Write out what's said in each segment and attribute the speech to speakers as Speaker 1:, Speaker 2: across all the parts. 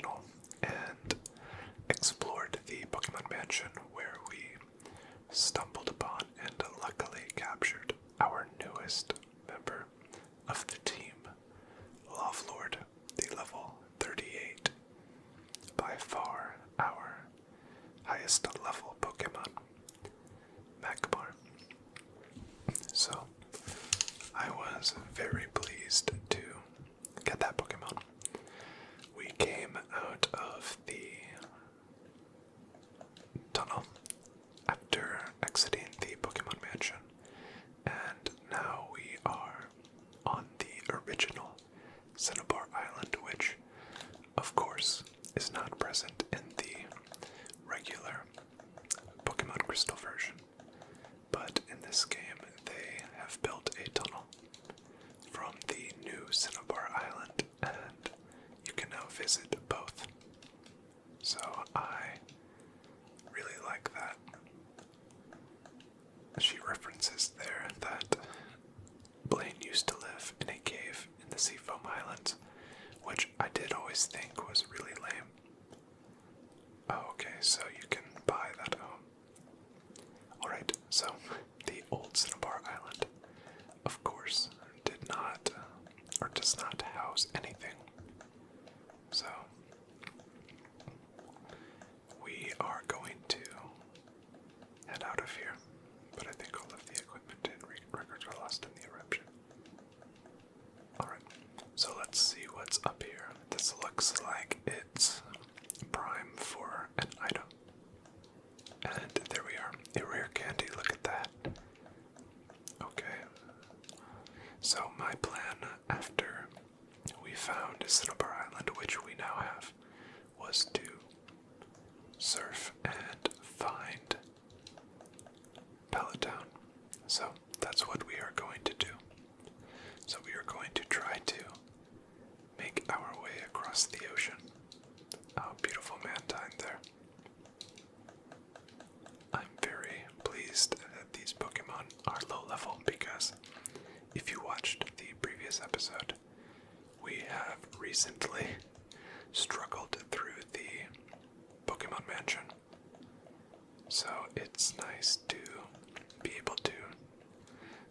Speaker 1: tunnel and explored the Pokemon Mansion, where we stumbled upon and luckily captured our newest member of the team, Lovelord, the level 38, by far our highest level Pokemon, Magmar. So, I was very pleased to get that Pokemon. We came out of the tunnel after exiting the Pokemon Mansion, and now we are on the original Cinnabar Island, which, of course, is not present in the regular Pokemon Crystal version. But in this game, they have built a tunnel from the new Cinnabar Island, and you can now visit both. So I really like that. She references there that Blaine used to live in a cave in the Seafoam Islands, which I did always think was really lame. Oh, okay, so you can buy that home. Alright, so the old Cinnabar Island, of course, did not, or does not house anything. So, we are going to head out of here, but I think all of the equipment and records were lost in the eruption. Alright, so let's see what's up here. This looks like it's prime for an item. And there we are, a rare candy, look at that. Okay, so my plan after we found Cinnabar Island, which we now have, was to surf and find Pallet Town. So that's what we are going to do. So we are going to try to make our way across the ocean. Oh, beautiful Mantine there. I'm very pleased that these Pokemon are low level because if you watched the previous episode, we have recently struggled through the Pokemon Mansion. So it's nice to be able to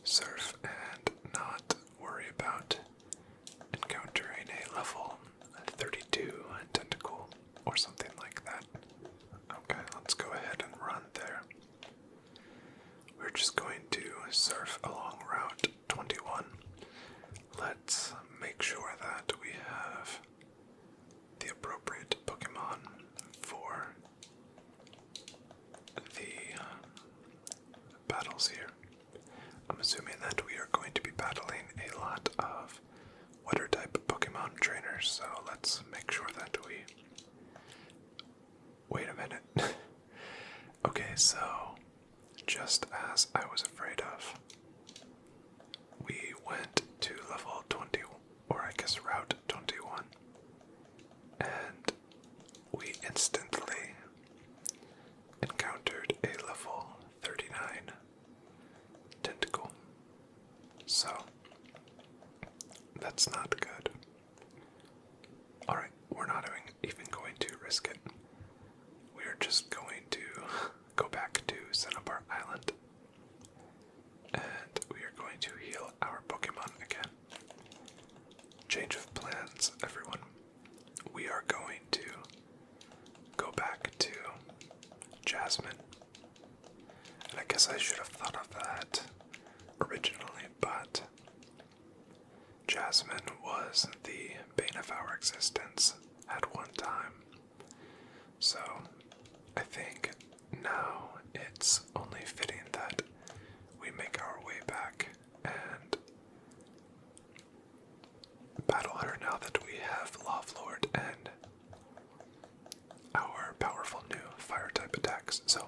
Speaker 1: surf and not worry about encountering a level 32 tentacle or something like that. Okay, let's go ahead and run there. We're just going to surf along Route 21. Let's make sure that we have the appropriate Pokemon for the battles here. I'm assuming that we are going to be battling a lot of water type Pokemon trainers, so let's make sure that we... Wait a minute. Okay, so just as I was afraid of, we went to level 20, or I guess Route 21, and we instantly encountered a level 39 tentacle. So, that's not good. Alright, we're not even going to risk it. We're just going to go back to Cinnabar Island, and we are going to heal our Pokemon again. Change of plans, everyone. We are going to go back to Jasmine. And I guess I should have thought of that originally, but Jasmine was the bane of our existence at one time. So I think now it's only fitting that we make our way back and battle her now that we have Lovelord and our powerful new fire type attacks. So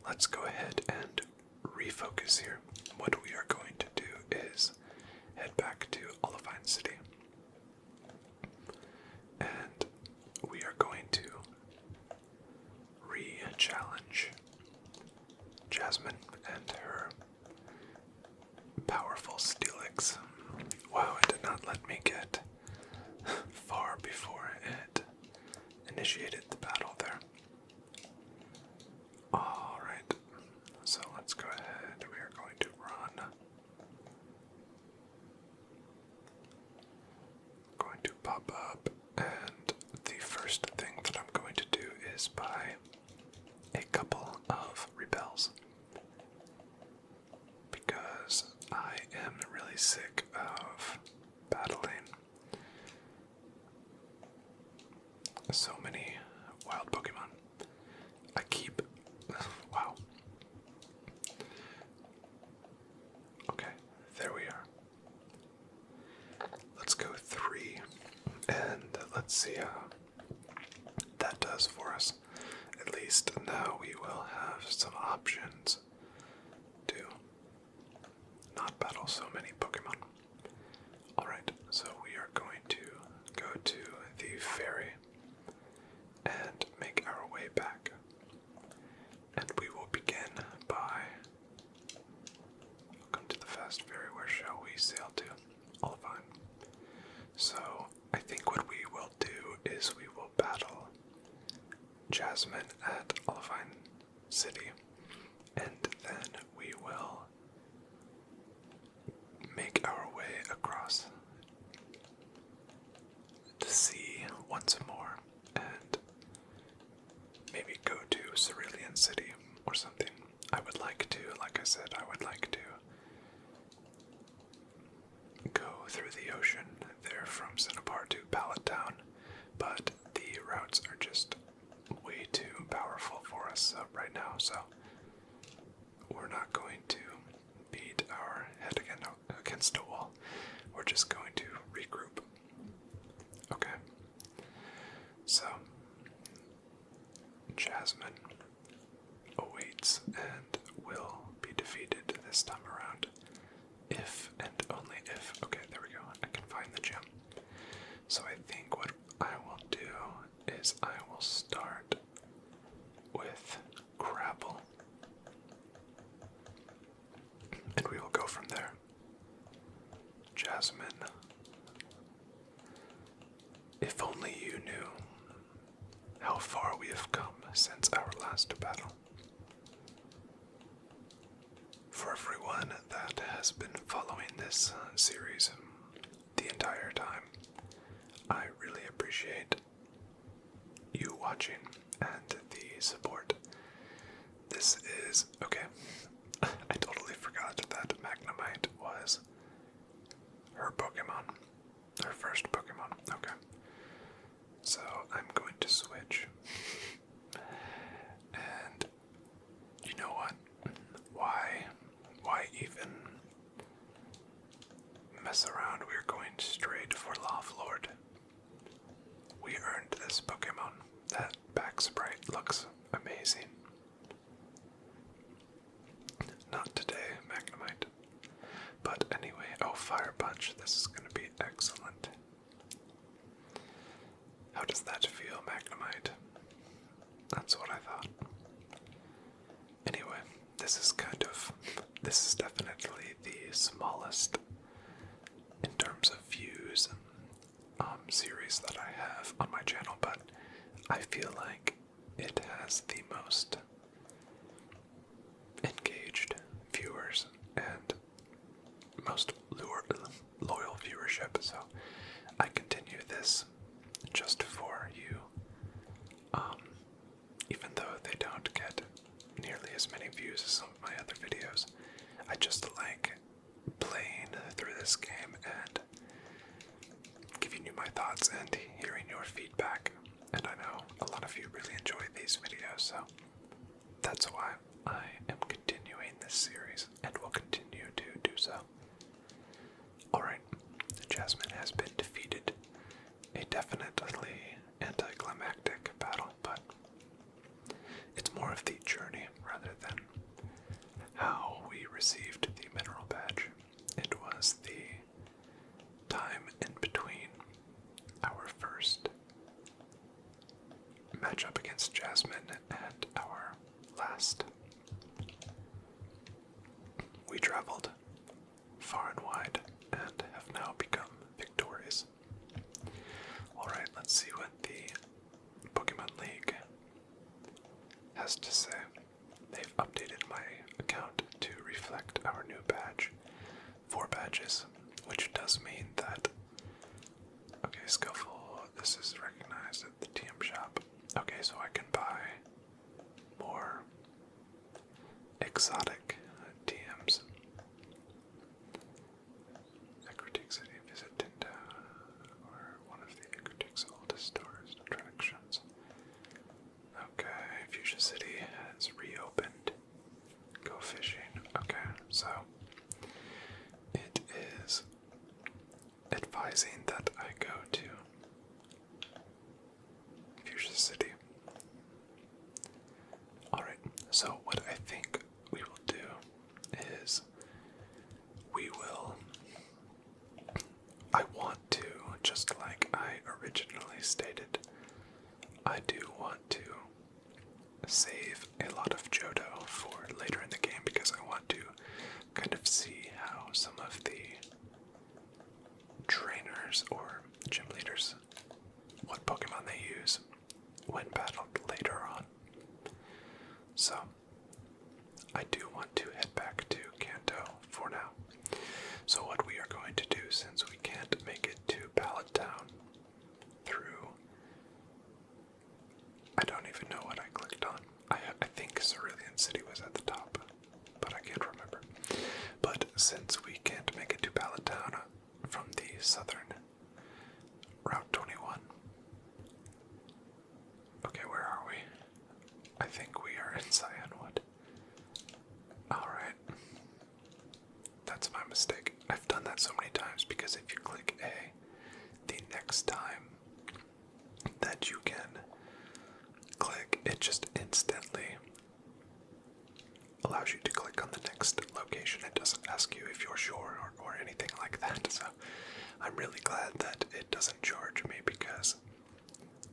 Speaker 1: let's go ahead and refocus here. What we are going to do is head back to Olivine City, and we are going to re-challenge Jasmine and her powerful Steelix. Wow, it did not let me get far before it initiated the battle there. Alright, so let's go ahead. We are going to run. Going to pop up, and the first thing that I'm going to do is buy a couple of repels. Because I am really sick of battling so many wild Pokemon. I keep. Wow. Okay, there we are. Let's go 3, and let's see how that does for us. At least now we will have some options to not battle so many Pokemon. Alright, so we are going to go to the ferry and make our way back. And we will begin by... Welcome to the fast ferry. Where shall we sail to? Olivine. So, I think what we will do is we will battle Jasmine at Olivine City, and then we will make our way across the sea once more, and maybe go to Cerulean City or something. I would like to, like I said, I would like to go through the ocean there from Cinnabar to Pallet Town, but the routes are just way too powerful for us right now, so we're not going to beat our head against a wall. We're just going to regroup. Okay. So, Jasmine awaits and will be defeated this time around. If and only if. Okay, there we go. I can find the gem. So I think what I will do is I will start with Grapple. And we will go from there. Jasmine, if only you knew how far we have come since our last battle. For everyone that has been following this series the entire time, I really appreciate you watching and the support. This is... okay, I totally forgot that Magnemite was her Pokemon. Her first Pokemon. Okay. So I'm going to switch. And you know what? Why even mess around? We're going straight for Lovelord. We earned this Pokemon. That back sprite looks amazing. Not today, Magnemite. But anyway, oh, Fire Punch. This is going to be excellent. How does that feel, Magnemite? That's what I thought. Anyway, this is definitely the smallest in terms of views series that I have on my channel, but I feel like it has the most engaged viewers and most loyal viewership, so I continue this just for you, even though they don't get nearly as many views as some of my other videos. I just like playing through this game and giving you my thoughts and hearing your feedback, and I know a lot of you really enjoy these videos, so that's why I am continuing this series and will continue to do so. Alright, Jasmine has been defeated. A definitely anticlimactic battle, but it's more of the journey rather than how we received the mineral badge. It was the time in between our first matchup against Jasmine and our last. We traveled far and wide and have now become victorious. Alright, let's see what the Poké has to say. They've updated my account to reflect our new badge. 4 badges, which does mean that... Okay, Scuffle, this is recognized at the TM shop. Okay, so I can buy more exotic TMs. Critique City, visit Tinta, or one of the Critique's oldest stores and attractions. Okay, Fuchsia City has reopened. Go fishing. Okay, so it is advising that I go to Fuchsia City. Alright, so what I think we will do is I want to, just like I originally stated, I do want to save a lot of Johto for later in the game because I want to kind of see how some of the trainers or gym leaders, what Pokemon they use when battled later on. So, I do want to head back to Kanto for now. So what we are going to do, since we can't make it to Pallet Town through... I don't even know what I clicked on. I think Cerulean City was at the top, but I can't remember. But since we can't make it to Pallet Town from the southern Route 21... Okay, where are we? I think we are in Cyanwood. Alright. That's my mistake. I've done that so many times because if you click A, the next time that you can click, it just instantly allows you to click on the next location. It doesn't ask you if you're sure or anything like that. So I'm really glad that it doesn't charge me because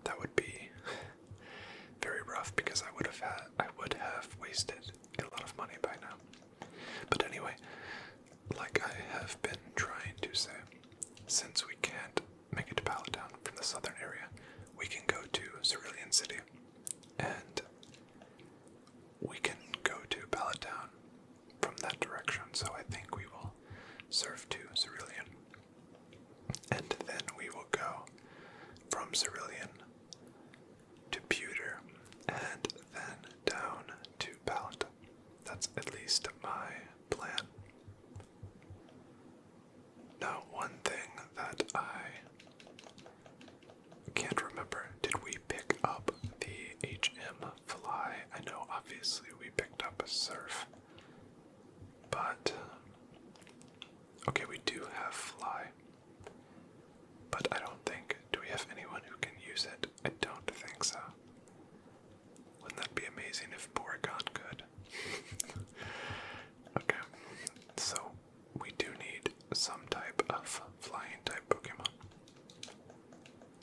Speaker 1: that would be very rough because I would have wasted a lot of money by now. But anyway, like I have been trying to say, since we can't make it to Pallet Town from the southern area, we can go to Cerulean City, and we can go to Pallet Town from that direction, so I think we will surf to Cerulean, and then we will go from Cerulean to Pewter, and then down to Pallet. That's at least my plan. Now, one thing that I can't remember, did we pick up the HM Fly? I know obviously we picked up a Surf, but okay, we do have Fly, but I don't think, do we have anyone who can use it? I don't think so. Wouldn't that be amazing if Porygon could? Okay, so we do need some type of flying type Pokemon.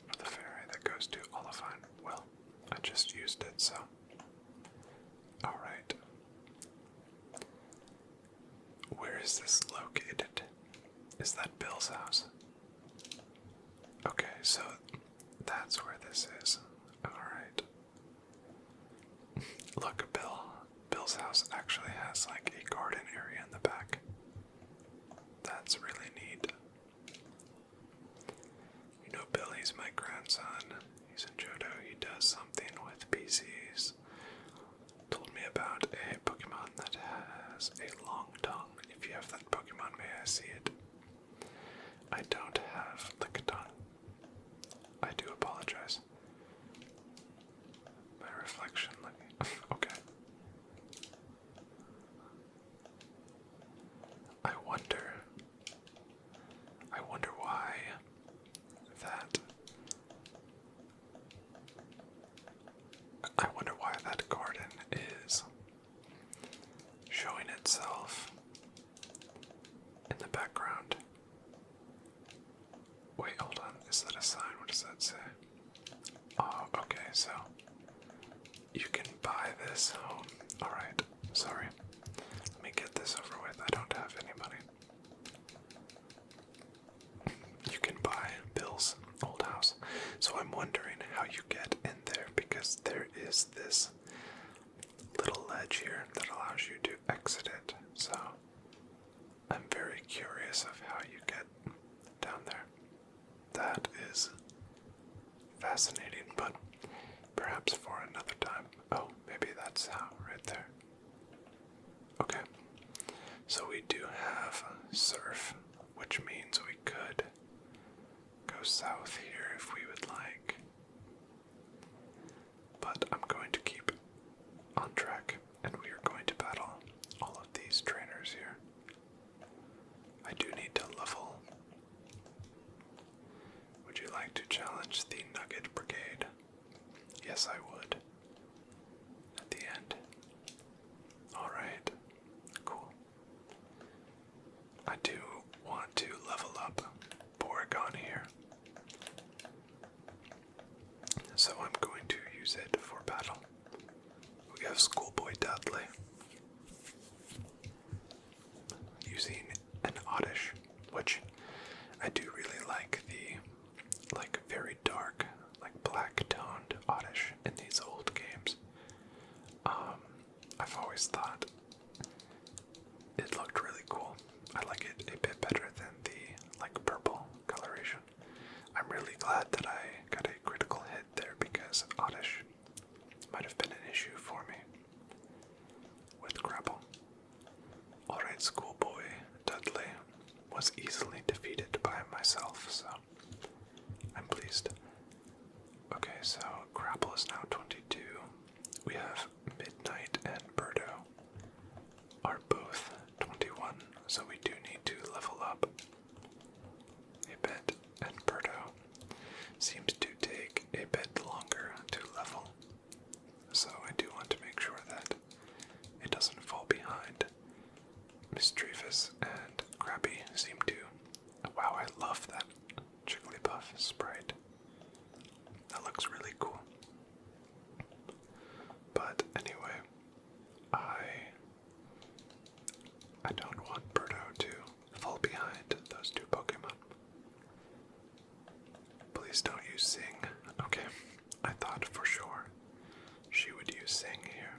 Speaker 1: For the fairy that goes to Olivine. Well, I just used it, so. Alright. Where is this located? Is that Bill's house? Okay, so that's where this is. Alright. Look, Bill's house actually has like a garden area in the back. That's really neat. You know, Billy's my grandson. He's in Johto. He does something with PCs. Told me about a Pokemon that has a long tongue. If you have that Pokemon, may I see it? I don't have Lickitung. I do apologize. My reflection, okay. I wonder why that garden is showing itself in the background. Wait, hold on. Is that a sign? What does that say? Oh, okay, so you can buy this home. Alright, sorry. Let me get this over with. I don't have any money. You can buy Bill's old house. So I'm wondering how you get in there because there is this ledge here that allows you to exit it, so I'm very curious of how you get down there. That is fascinating, but perhaps for another time. Oh, maybe that's how, right there. Okay, so we do have surf, which means we could go south here if we would like. But I'm going to keep on track, and we are going to battle all of these trainers here. I do need to level. Would you like to challenge the Nugget Brigade? Yes, I would. At the end. Alright, cool. I do want to level up Porygon here. So I'm going to use it for battle. We have Schoolboy Dudley using an Oddish, which I do really like the very dark, black toned Oddish in these old games. I've always thought it looked really cool. I like it a bit better than the purple coloration. I'm really glad that I got a critical hit there because Oddish might have been an issue for me with Grapple. Alright, Schoolboy Dudley was easily defeated by myself, so I'm pleased. Okay, so Grapple is now 22. We have Midnight and Birdo are both 21, so we do need to level up a bit, and Birdo seems to take a bit longer to level, so I do want to make sure that it doesn't fall behind. Mischievous and Krabby seem to... Wow, I love that Jigglypuff sprite. That looks really cool. But anyway, I don't want Birdo to fall behind those two Pokemon. Please don't use Sing. Okay, I thought for sure she would use Sing here.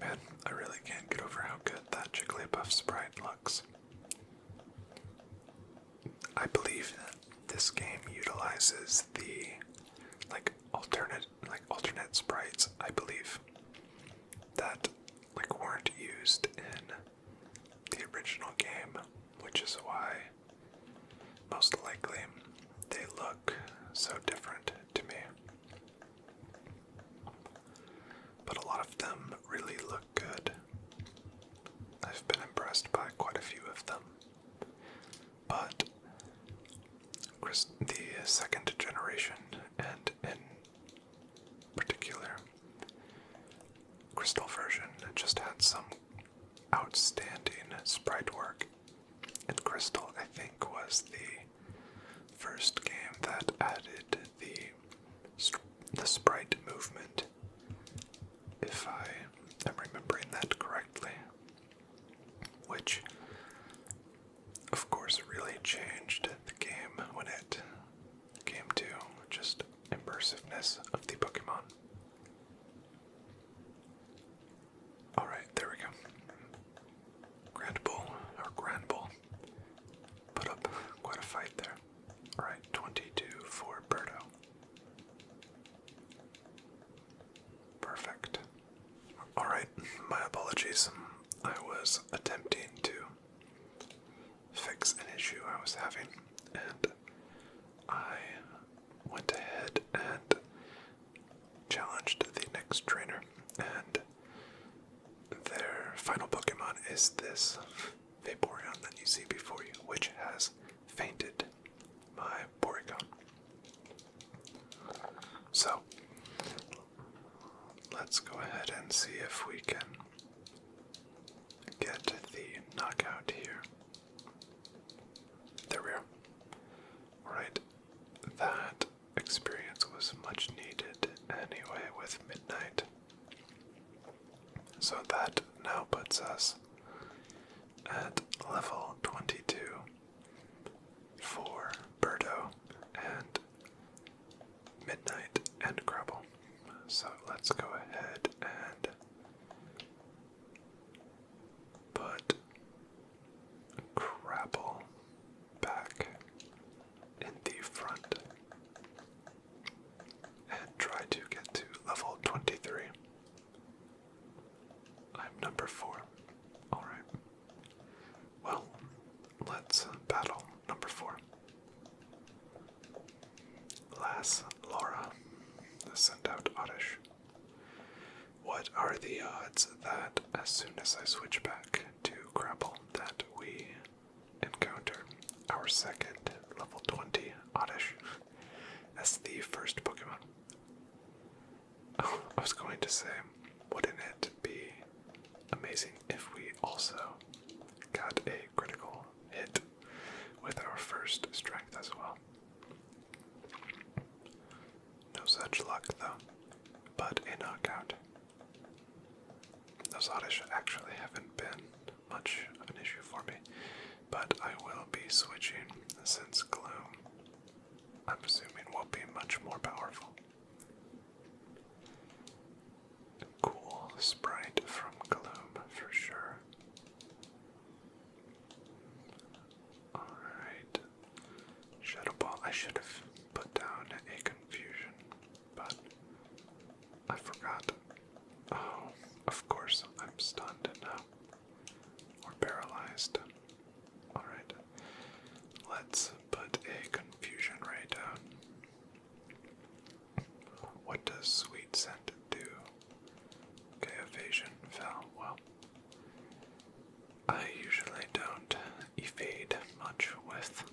Speaker 1: Man, I really can't get over how good that Jigglypuff sprite looks. I believe that this game utilizes the alternate sprites, I believe, that weren't used in the original game, which is why most likely they look so different to me. But a lot of them really look good. I've been impressed by quite a few of them. But the second generation, and in particular Crystal version, just had some outstanding sprite work. And Crystal, I think, was the first game that added the sprite movement, if I am remembering that correctly, which of course really changed the game when it came to just immersiveness of the Pokemon. Alright, there we go. Grand Bull put up quite a fight there. Alright, 22 for Birdo. Perfect. Alright, my apologies. I was attempting to fix an issue I was having, and I went ahead and challenged the next trainer, and their final Pokemon is this Vaporeon that you see before you, which has fainted my Porygon. So, let's go ahead and see if we can get the knockout here. There we are. Alright, that experience was much needed anyway with Midnight. So that now puts us at level 22 for Birdo and Midnight and Grapple. So let's go ahead and put Crabble back in the front and try to get to level 23. I'm number 4. Alright. Well, let's battle number 4. Lass Laura. Send out Oddish. What are the odds that as soon as I switch back to Crabble that we encounter our second level 20 Oddish as the first Pokemon? Oh, I was going to say, wouldn't it be amazing if we also got a critical hit with our first strength as well? No such luck though, but a knockout. Those Oddish actually haven't been much of an issue for me, but I will be switching since Gloom, I'm assuming, will be much more powerful. Cool sprite from Gloom for sure. Alright. Shadow Ball. I should have put down a confusion, but I forgot. Oh, of course, I'm stunned now. Or paralyzed. Alright. Let's put a confusion ray down. What does Sweet Scent do? Okay, evasion fell. Well, I usually don't evade much with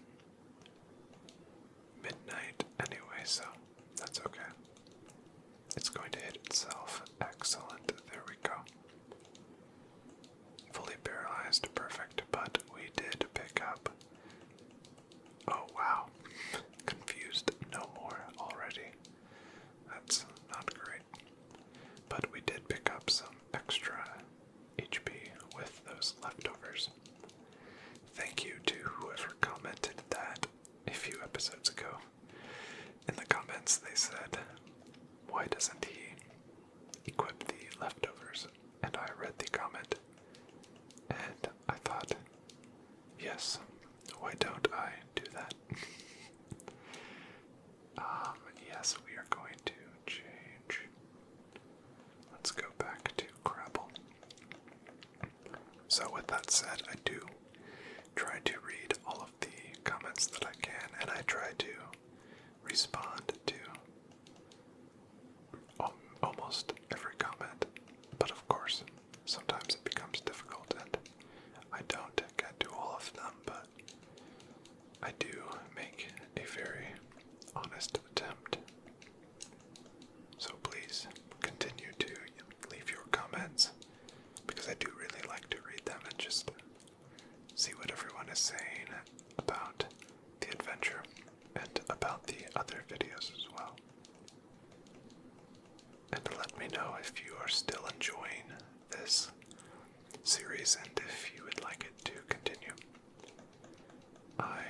Speaker 1: Midnight anyway, so that's okay. It's going to hit itself. Excellent. There we go. Fully paralyzed. Perfect. But we did pick up. Oh, wow. Confused. No more already. That's not great. But we did pick up some extra HP with those leftovers. Thank you to whoever commented that a few episodes ago. In the comments they said, why doesn't he equip the leftovers? And I read the comment, and I thought, yes, why don't I do that? Yes, we are going to change. Let's go back to Crabble. So with that said, I do try to read all of the comments that I can, and I try to respond to almost every comment, but of course, sometimes it becomes difficult, and I don't get to all of them, but I do make a very honest attempt. So please continue to leave your comments, because I do really like to read them and just see what everyone is saying about the adventure and about the other videos as well. And let me know if you are still enjoying this series and if you would like it to continue. I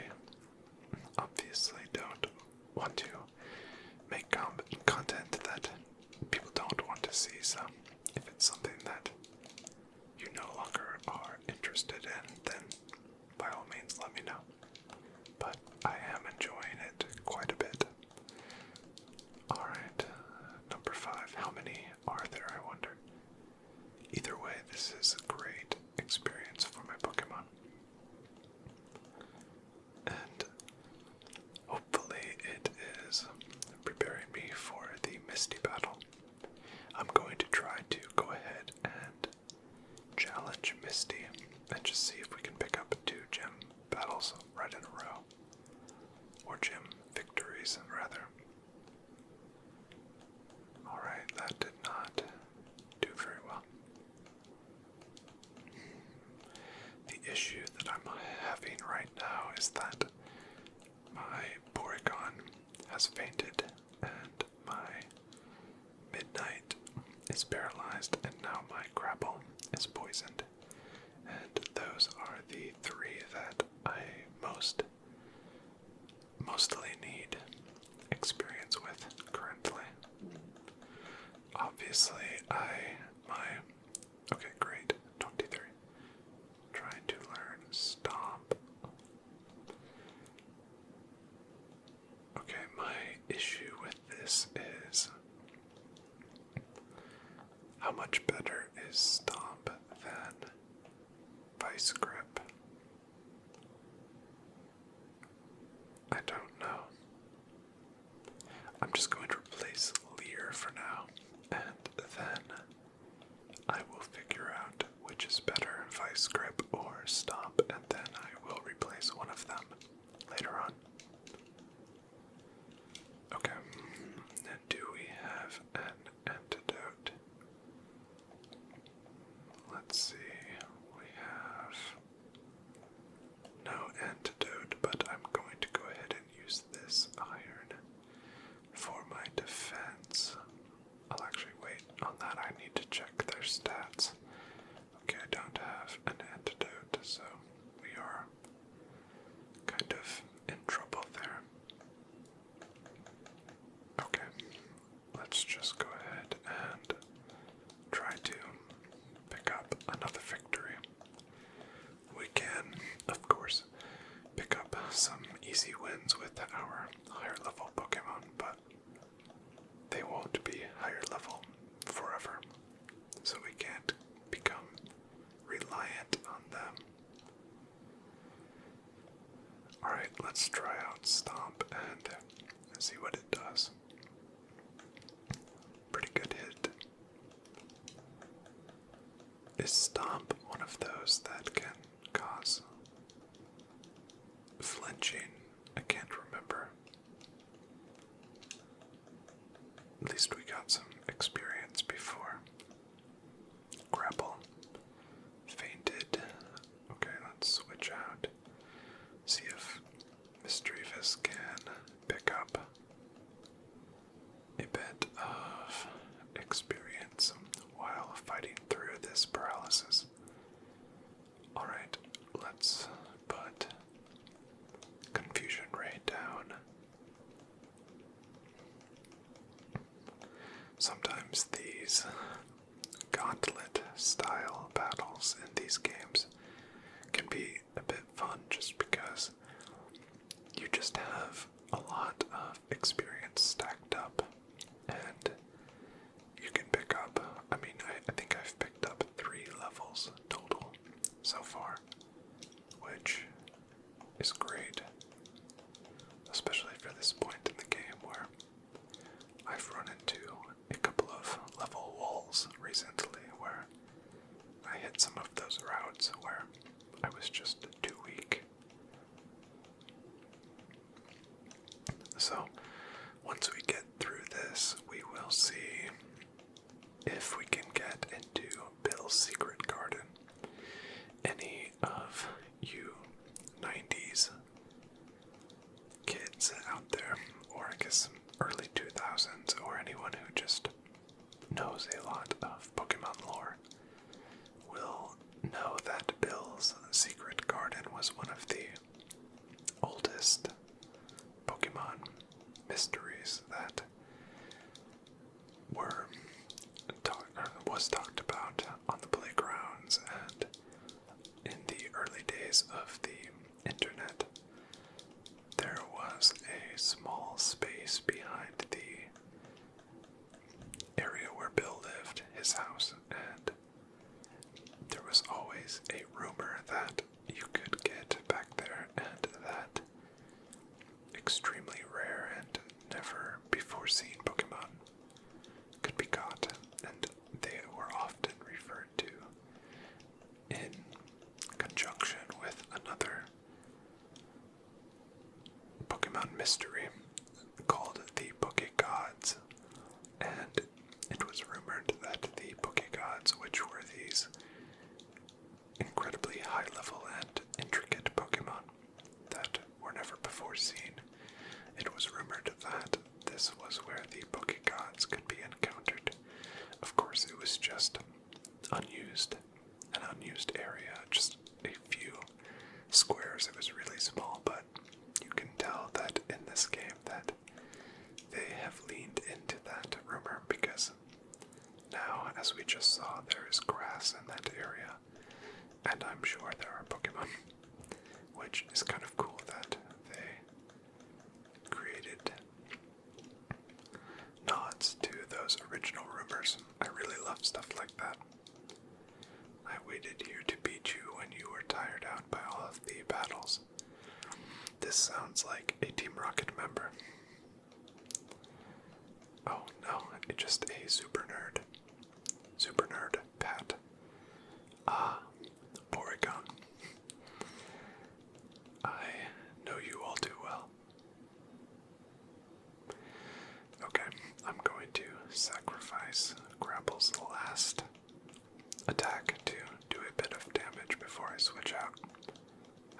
Speaker 1: obviously don't want to make content that people don't want to see, so if it's something that you no longer are interested in, then by all means let me know. But I am enjoying it quite a bit. Alright, number 5. How many are there, I wonder? Either way, this is a great experience for my Pokemon. And hopefully it is preparing me for the Misty battle. I'm going to try to go ahead and challenge Misty and just see if we can pick up 2 gym battles right in a row. Or gym victories, rather. Alright, that did not do very well. The issue that I'm having right now is that my Porygon has fainted and my Midnight is paralyzed and now my Crabble is poisoned. And those are the 3 that I mostly need experience with currently. Previously, okay, great, 23. Trying to learn Stomp. Okay, my issue with this is how much better is Stomp than Vice Grip? I don't know. I'm just going to replace Leer for now, and then I will figure out which is better, Vice Grip or Stomp, and then I will replace one of them later on. Okay, and do we have an antidote? Let's see, we have no antidote, but I'm going to go ahead and use this iron for my defense. I'll actually wait on that, I need to check their stats. Okay, I don't have an antidote, so we are kind of in trouble there. Okay, let's just go ahead and try to pick up another victory. We can, of course, pick up some easy wins with our higher level Pokemon, but they won't be higher level forever, so we can't become reliant on them. Alright, let's try out Stomp and see what it does. Pretty good hit. Is Stomp one of those that can cause flinching? I can't remember. At least we got some experience before. Grapple. Fainted. Okay, let's switch out. See if Misdreavus can pick up a bit of experience while fighting through this paralysis. Alright, let's put Confusion Ray down. Sometimes these gauntlet style battles in these games can be a bit fun just because you just have a lot of experience stacked up and you can pick up, I think I've picked up 3 levels total so far, which is great, especially for this point in the game where I've run into a couple of level walls recently where I hit some of those routes where I was just too weak. So, once we get through this, we will see if we can get into Bill's Secret Garden. Any of you 90s kids out there, or I guess early 2000s, or anyone who just knows a lot of Pokemon lore, will know that Bill's Secret Garden was one of the oldest Pokemon mysteries that was talked about on the playgrounds and in the early days of the internet. There was a small space behind the area where Bill lived, his house, and there was always a rumor that you could get back there and that extremely rare and never before seen Pokemon could be caught, and they were often referred to in conjunction with another Pokemon mystery called the Poké Gods, and it was rumored that the Poké Gods, which were these incredibly high level and intricate Pokemon that were never before seen, it was rumored that this was where the Poké Gods could be encountered. Of course, it was just an unused area, just a few squares. It was really small, but you can tell that in this game that they have leaned into that rumor, because as we just saw, there is grass in that area, and I'm sure there are Pokemon, which is kind of cool that they created nods to those original rumors. I really love stuff like that. I waited here to beat you when you were tired out by all of the battles. This sounds like a Team Rocket member. Oh no, it's just a super nerd. Super nerd, Pat. Ah, Oregon. I know you all too well. Okay, I'm going to sacrifice Grapple's last attack to do a bit of damage before I switch out.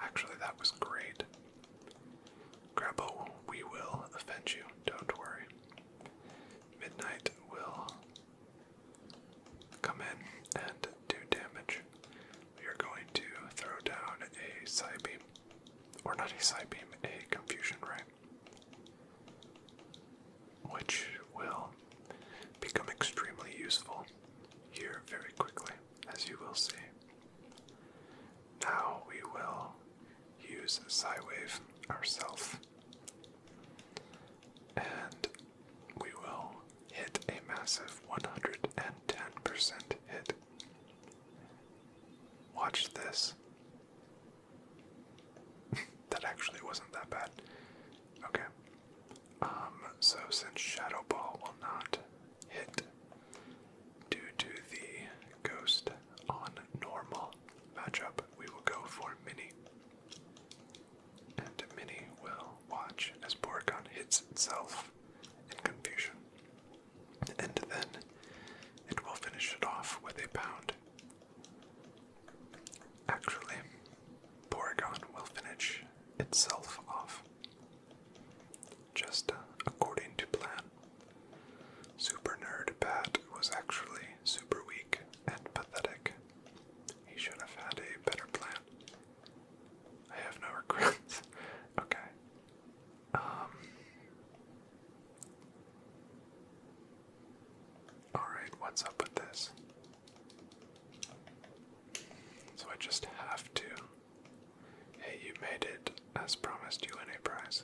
Speaker 1: Actually, that was great. Grapple, we will avenge you, don't worry. Midnight will come in and do damage. We are going to throw down a Psybeam. Or not a Psybeam, a Confusion Ray. Which will become extremely useful here very quickly, as you will see. Now we will use Psywave ourselves, and we will hit a massive 110% hit. Watch this. That actually wasn't that bad. Okay. So since Shadow Ball will not hit due to the Ghost on normal matchup, we will go for Mini. And Mini will watch as Porygon hits itself in Confusion. And then it will finish it off with a Pound. Actually, Porygon will finish itself off. Just according to plan. Super Nerd Pat was actually super weak and pathetic. He should have had a better plan. I have no regrets. Okay. Alright, what's up with this? So I just have to. Hey, you made it. As promised, you win a prize.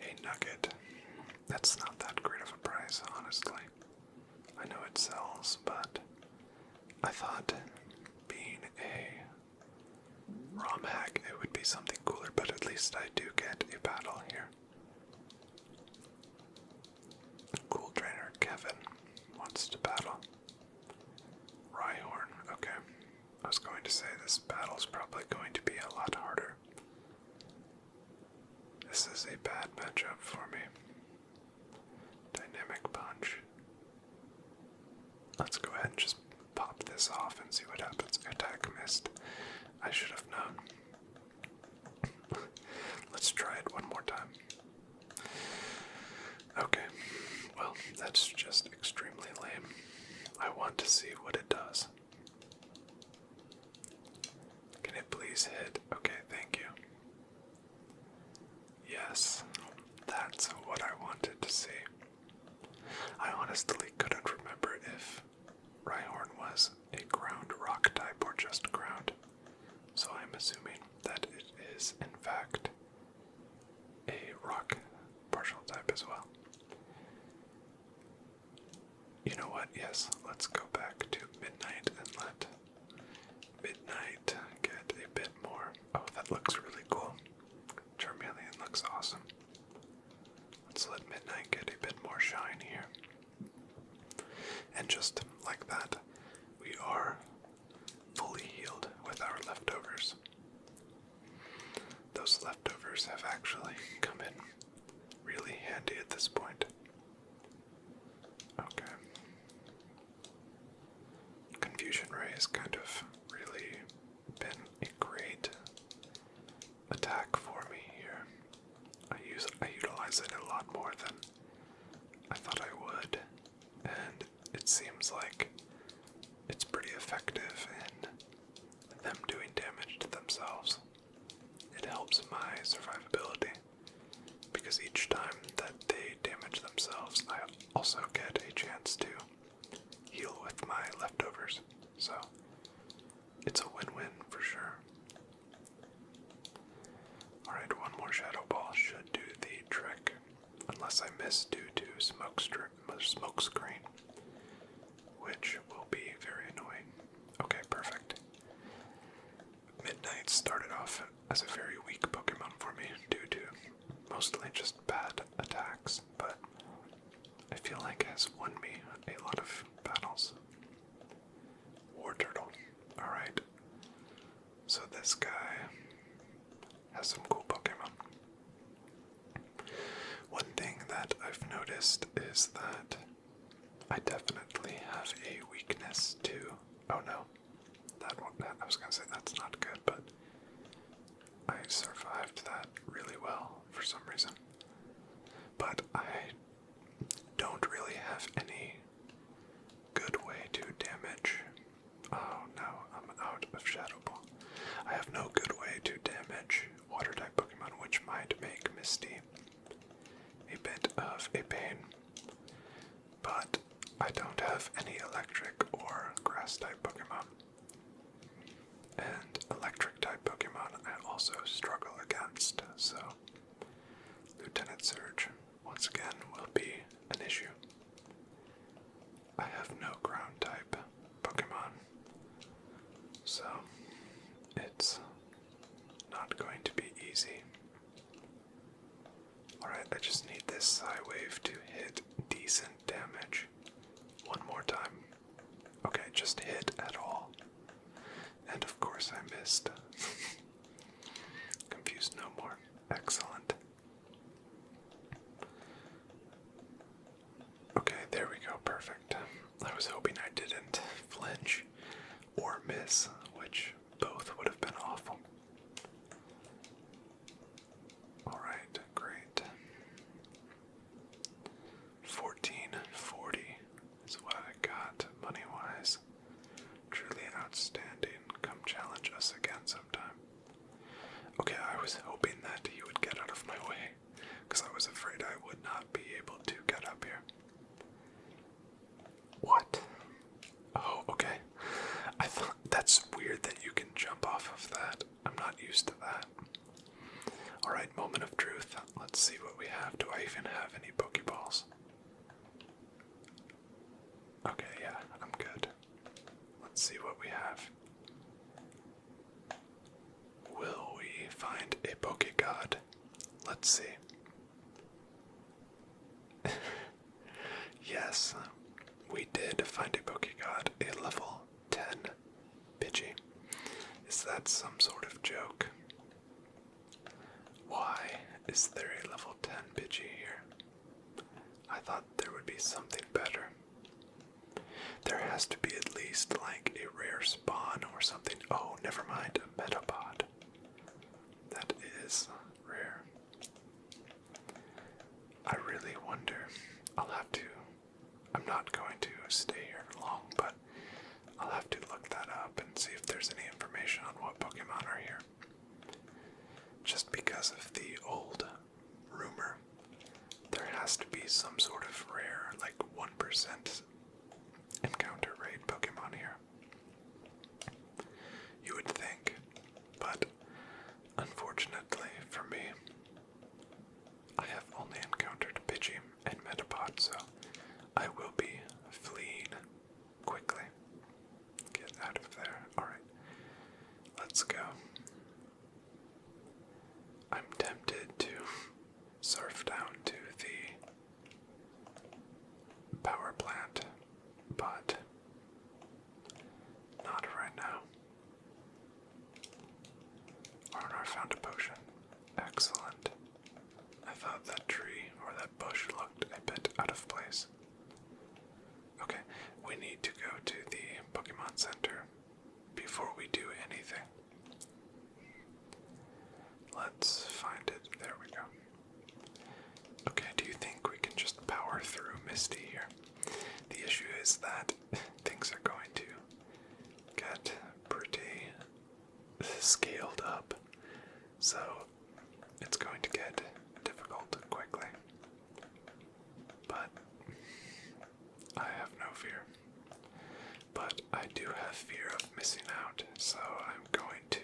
Speaker 1: A nugget. That's not that great of a prize, honestly. I know it sells, but I thought being a ROM hack, it would be something cooler, but at least I do get a battle here. Cool Trainer Kevin wants to battle. Rhyhorn, okay. I was going to say this battle's probably going to be a lot harder. This is a bad matchup for me. Dynamic Punch. Let's go ahead and just pop this off and see what happens. Attack missed. I should have known. Let's try it one more time. Okay, well, that's just extremely lame. I want to see what it does. Can it please hit? Okay, thank you. Yes, that's what I wanted to see. I honestly couldn't remember if Rhyhorn was a ground rock type or just ground, so I'm assuming that it is in fact a rock partial type as well. You know what? Yes, let's go back to Midnight and let Midnight get a bit more. Oh, that looks really cool. Charmeleon looks awesome. Let's let Midnight get a bit more shine here. And just like that, we are fully healed with our leftovers. Those leftovers have actually come in really handy at this point. Okay. Confusion Ray has kind of really been a great attack for me here. I utilize it a lot more than I thought I would, and it seems like it's pretty effective in them doing damage to themselves. It helps my survivability, because each time that they damage themselves, I also get a chance to heal with this due to smoke screen, which will be very annoying. Okay, perfect. Midnight started off as a very weak Pokemon for me due to mostly just bad attacks, but I feel like it has won me a lot of battles. War Turtle. Alright. So this guy has some cool Pokemon. One thing that I've noticed is that I definitely have a weakness to... Oh no. I was gonna say that's not good, but I survived that really well for some reason. But I don't really have any good way to damage. Oh no, I'm out of Shadow Ball. I have no good way to damage water type Pokemon, which might make Misty a bit of a pain. But I don't have any electric or grass type Pokemon. And electric type Pokemon I also struggle against, so Lieutenant Surge once again will be an issue. I have no ground type Pokemon, so it's not going to be easy. Alright, I just need this Psy-Wave to hit decent damage one more time. Okay, just hit at all. And of course I missed. Confused no more. Excellent. Okay, there we go, perfect. I was hoping I didn't flinch or miss, which both would have been awful. Alright, great. 1440 is what I got money-wise. Truly outstanding. Come challenge us again sometime. Okay, I was hoping that he would get out of my way, because I was afraid I would not be able to get up here. What? Oh, okay. I thought that's weird that you can jump off of that. I'm not used to that. Alright, moment of truth. Let's see what we have. Do I even have any Pokeballs? Okay, yeah, I'm good. Let's see what we have. Will we find a Poké God? Let's see. Yes, we did find a Poké God, a level 10 Pidgey. Is that some sort of joke? Why is there a level 10 Pidgey here? I thought there would be something better. There has to be at least like a rare spawn or something. Oh, never mind, a Metapod. That is rare. I really wonder. I'm not going to stay here long, but I'll have to look that up and see if there's any information on what Pokemon are here. Just because of the old rumor, there has to be some sort of rare, like 1% encounter rate Pokemon here. You would think, but unfortunately for me, I have only encountered Pidgey and Metapod, so I will be fleeing quickly. Get out of there. Alright, let's go. I'm tempted to surf down to the power plant, but not right now. I found a potion. Excellent. I thought that tree or that bush looked a bit out of place. Okay, we need to go to the Pokemon Center before we do anything. Let's find it. There we go. Okay, do you think we can just power through Misty here? The issue is that things are going to get pretty scaled up, so it's going to get difficult quickly. But I have no fear. But I do have fear of missing out, so I'm going to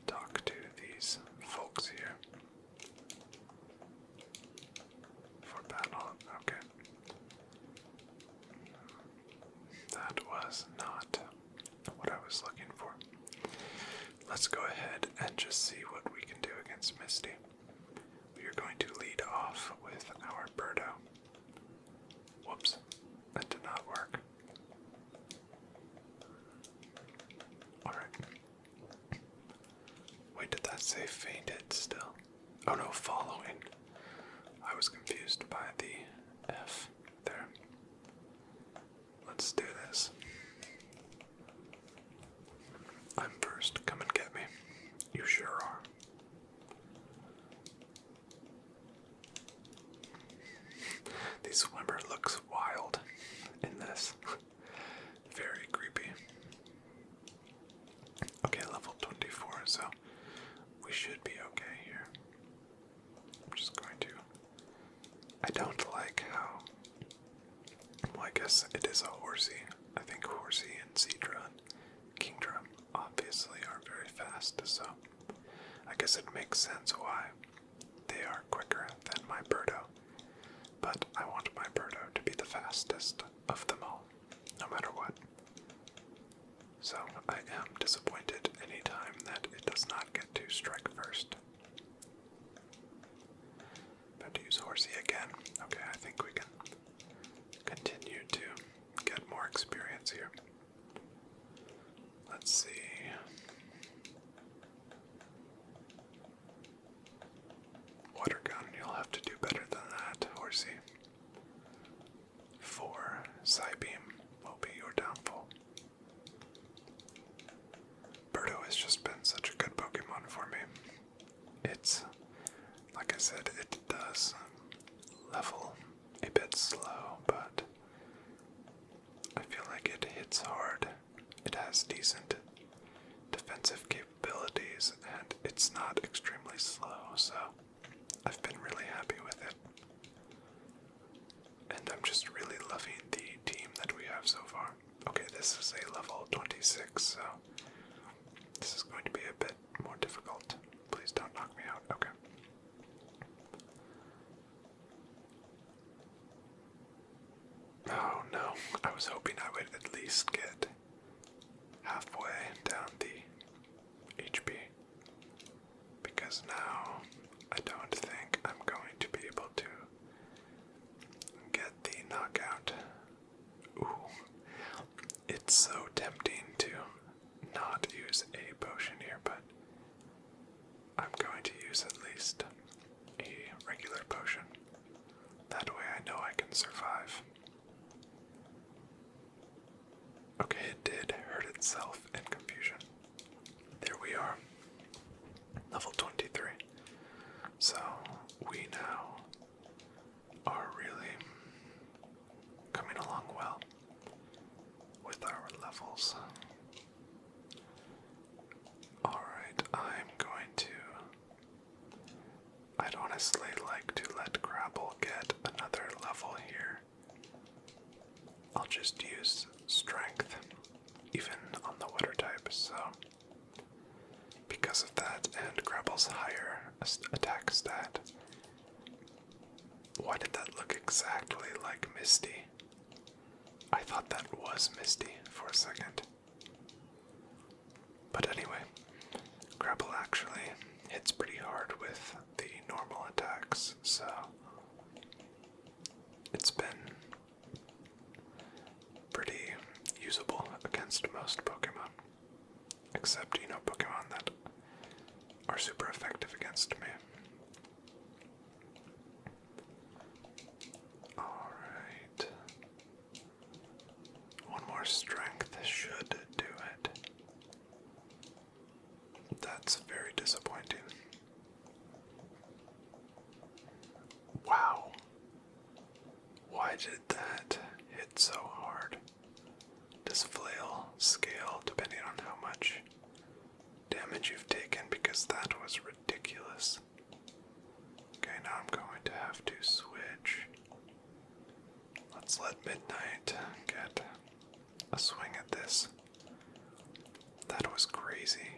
Speaker 1: talk to these folks here for let's go ahead and just see what we can do against Misty. We are going to lead off with our Birdo. Whoops, that did not work. Alright. Wait, did that say fainted still? Oh no, following. I was confused by the F there. Let's do this. I'm first. Come and get me. You sure are. The swimmer looks wild in this. Very creepy. Okay, level 24, so we should be okay here. I'm just going to... I don't like how... Well, I guess it is a horsey. I think horsey and Seadra and Kingdra obviously are very fast, so I guess it makes sense why they are quicker than my Birdo. But I want my Birdo to be the fastest of them all, no matter what. So I am disappointed anytime that it does not get to strike first. About to use horsey again. Okay, I think we can continue to get more experience here. Let's see. Water gun, you'll have to do better than that, horsey. 4 Psybeam will be your downfall. Birdo has just been such a good Pokemon for me. It's, like I said, it does level a bit slow, but I feel like it hits hard. It has decent defensive capabilities, and it's not extremely slow, so I've been really happy with it. And I'm just really loving the team that we have so far. Okay, this is a level 26, so this is going to be a bit more difficult. Please don't knock me out. Okay. Oh no, I was hoping I would at least get halfway down the HP. Because now I don't think I'm going to be able to get the knockout. Ooh, it's so tempting to not use a potion here, but I'm going to use at least a regular potion. That way I know I can survive. Okay, it did hurt itself in confusion. There we are. Level 23. So, we now are really coming along well with our levels. Alright, I'd honestly like to let Grapple get another level here. I'll just use Strength, even on the water type, so because of that and Grapple's higher attack stat. Why did that look exactly like Misty? I thought that was Misty for a second. But anyway, Grapple actually hits pretty hard with the normal attacks, so it's been pretty usable against most Pokemon. Except, Pokemon that are super effective against me. Alright. One more strength should do it. That's very disappointing. Wow. Why did that hit so hard? Does flail scale depending on how much damage you've taken? Because that was ridiculous. Okay, now I'm going to have to switch. Let's let Midnight get a swing at this. That was crazy.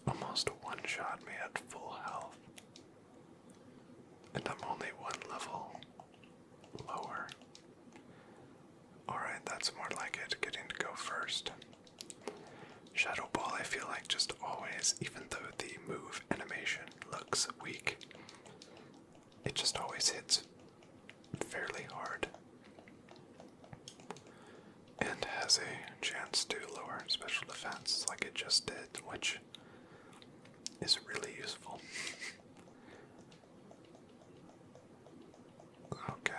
Speaker 1: Almost one-shot me at full health. And I'm only one level lower. Alright, that's more like it, getting to go first. Shadow Ball, I feel like, just is, even though the move animation looks weak, it just always hits fairly hard and has a chance to lower special defense like it just did, which is really useful. Okay.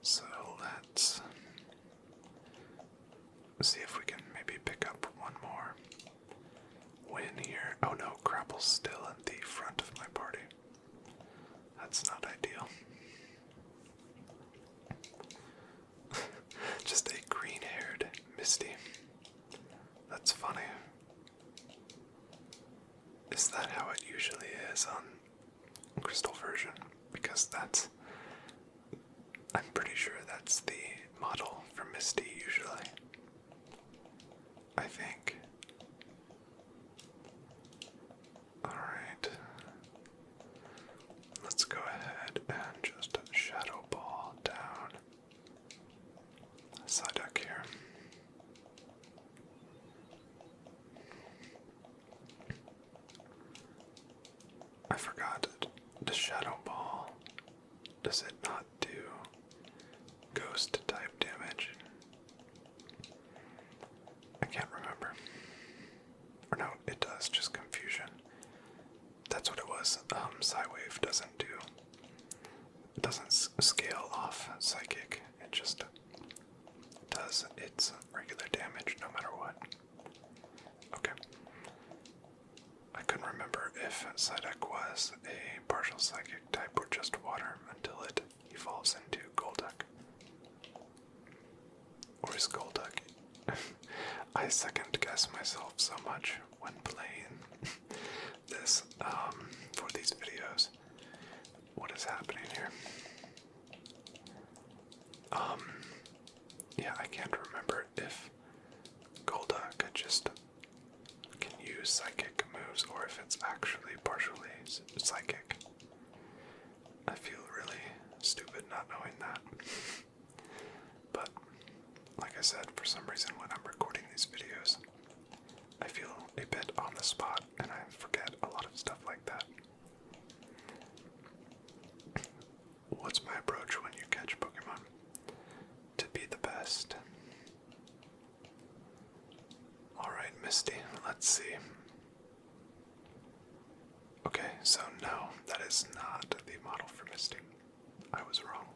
Speaker 1: So let's see if we can maybe pick up one more win here. Oh no, Crapple's still in the front of my party. That's not ideal. Just a green-haired Misty. That's funny. Is that how it usually is on Crystal version? Because I'm pretty sure that's the model for Misty usually. I think. Alright. Let's go ahead and just Shadow Ball down. Psyduck here. I forgot. The Shadow Ball, does it not do ghost type damage? I can't remember. Or no, it does, just confusion. That's what it was. Psywave doesn't scale off psychic. It just does its regular damage no matter what. Okay. I couldn't remember if Psyduck was a partial psychic type or just water until it evolves into Golduck. Or is Golduck? I second guess myself so much when playing this for these videos. What is happening here? Yeah, I can't remember if Golduck just can use psychic moves or if it's actually partially psychic. I feel really stupid not knowing that. But, like I said, for some reason when I'm recording these videos, I feel a bit on the spot and I forget a lot of stuff like that. What's my approach when you catch Pokemon? To be the best. Alright, Misty, let's see. Okay, so no, that is not the model for Misty. I was wrong.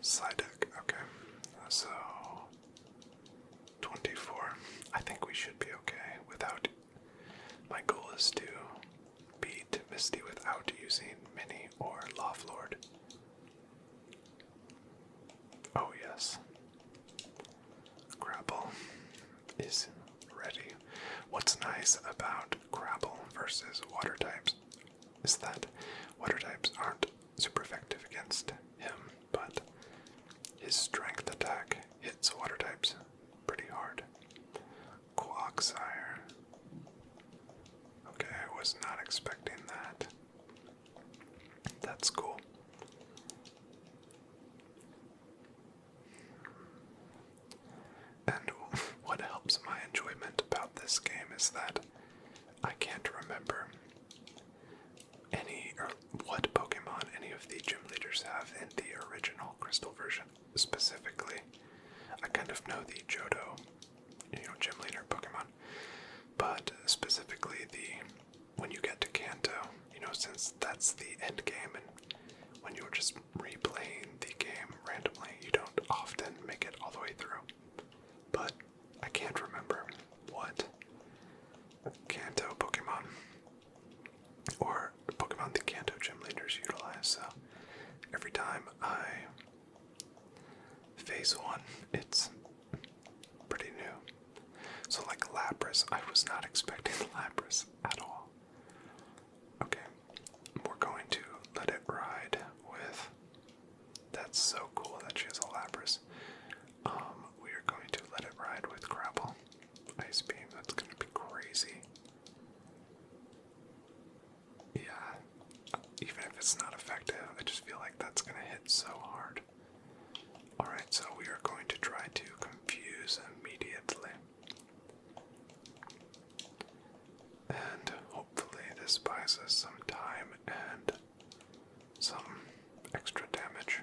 Speaker 1: Psyduck, okay. So 24. I think we should be okay without. My goal is to beat Misty without using Mini or Lovelord. Oh yes. Grapple is ready. What's nice about Grapple versus water types is that water types aren't super effective against him, but his strength attack hits water types pretty hard. Quagsire. Okay, I was not expecting that. That's cool. And what helps my enjoyment about this game is that I can't remember any or what Pokemon any of the gym leaders have in the original Crystal version. Specifically, I kind of know the Johto, gym leader Pokemon, but specifically when you get to Kanto, since that's the end game, and when you're just replaying the game randomly, you don't often make it all the way through. But I can't remember what Kanto Pokemon or Pokemon the Kanto gym leaders utilize, so every time I face one, it's pretty new. So like Lapras, I was not expecting Lapras at all. Okay, we're going to let it ride with. That's so cool that she has a Lapras. We are going to let it ride with Grapple. Ice Beam, that's going to be crazy. Yeah, even if it's not effective, I just feel like that's going to hit so hard. Alright, so we are going to try to confuse immediately. this buys us some time and some extra damage.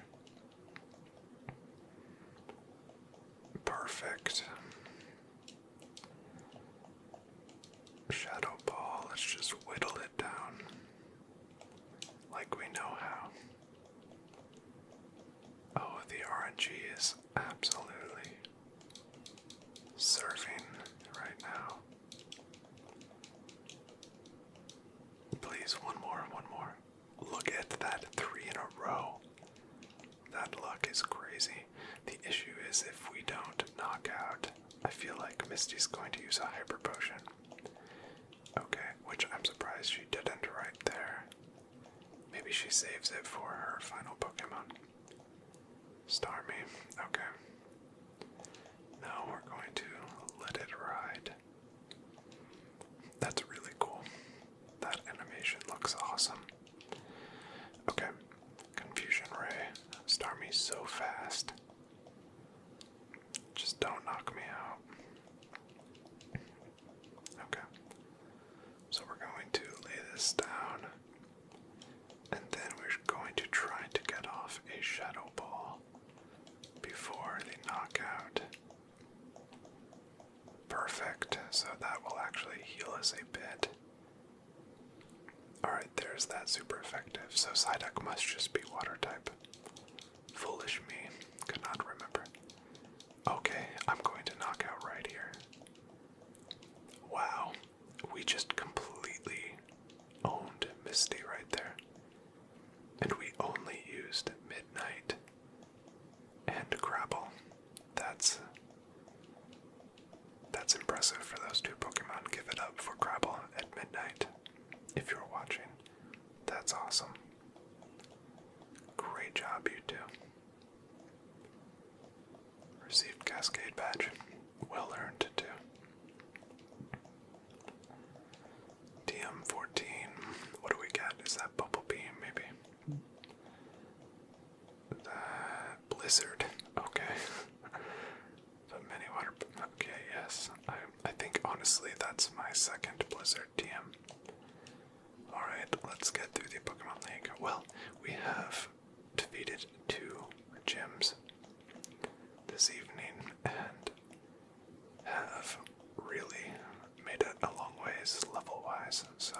Speaker 1: Perfect. Shadow Ball, let's just whittle it down like we know how. Oh, the RNG is absolutely surfing right now. Please, one more, one more. Look at that, 3 in a row. That luck is crazy. The issue is if we don't knock out, I feel like Misty's going to use a Hyper Potion. Okay, which I'm surprised she didn't right there. Maybe she saves it for her final Pokemon. Starmie, okay. Now we're going to let it ride. That's really cool. That animation looks awesome. Okay, Confusion Ray. Starmie's so fast. Just don't knock me out. Okay. So we're going to lay this down. And then we're going to try to get off a Shadow Ball before the knockout. Perfect. So that will actually heal us a bit. Alright, there's that super effective. So Psyduck must just be water type. Foolish me. Could not remember. Okay, I'm going to knock out right here. Wow. We just completely owned Misty right there. And we only used Midnight and Crabble. That's impressive for those two Pokemon. Give it up for Crabble at Midnight. If you're watching, that's awesome. Great job, you two. Received Cascade Badge. Well earned, too. DM14. What do we got? Is that Bubble Beam, maybe? Blizzard. Okay. The mini water. Okay, yes. I think honestly that's my second Blizzard TM. Alright, let's get through the Pokemon League. Well, we have defeated 2 gyms this evening and have really made it a long ways level-wise. So